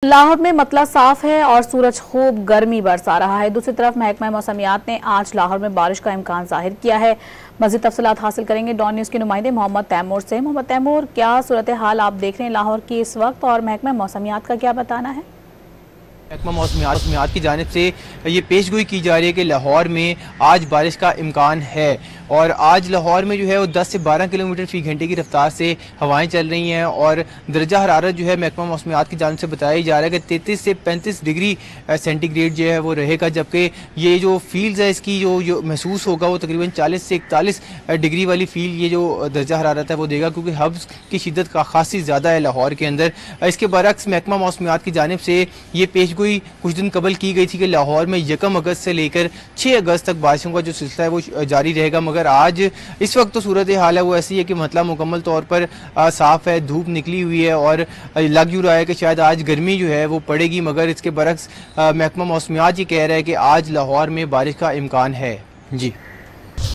लाहौर में मतला साफ है और सूरज खूब गर्मी बरसा रहा है। दूसरी तरफ महकमा मौसमियात ने आज लाहौर में बारिश का इम्कान जाहिर किया है। मज़ीद तफसीलात हासिल करेंगे डॉन न्यूज़ के नुमाइंदे मोहम्मद तैमूर से। मोहम्मद तैमूर, क्या सूरत हाल आप देख रहे हैं लाहौर की इस वक्त और महकमा मौसमियात का क्या बताना है? महकमा मौसमियात की जानिब से ये पेशगोई की जा रही है कि लाहौर में आज बारिश का इम्कान है और आज लाहौर में जो है वो 10 से 12 किलोमीटर फ़ी घंटे की रफ्तार से हवाएं चल रही हैं और दर्जा हरारत जो है महकमा मौसमियात की जानिब से बताया जा रहा है कि 33 से 35 डिग्री सेंटीग्रेड जो है वो रहेगा, जबकि ये जो फील्ड है इसकी जो महसूस होगा वो तकरीबन 40 से 41 डिग्री वाली फील्ड ये जो दर्जा हरारत है वो देगा, क्योंकि हब्स की शिद्दत का खासी ज़्यादा है लाहौर के अंदर। इसके बरक्स महकमा मौसमियात की जानिब से ये पेशगोई कुछ दिन कबल की गई थी कि लाहौर में 1 अगस्त से लेकर 6 अगस्त तक बारिशों का जो सिलसिला है वो जारी रहेगा, मगर आज इस वक्त तो सूरत हाल है वो ऐसी है कि मतलब मुकम्मल तौर पर साफ़ है, धूप निकली हुई है और लग यूँ रहा है कि शायद आज गर्मी जो है वो पड़ेगी, मगर इसके बरक्स महकमा मौसमियात ये कह रहा है कि आज लाहौर में बारिश का इम्कान है। जी।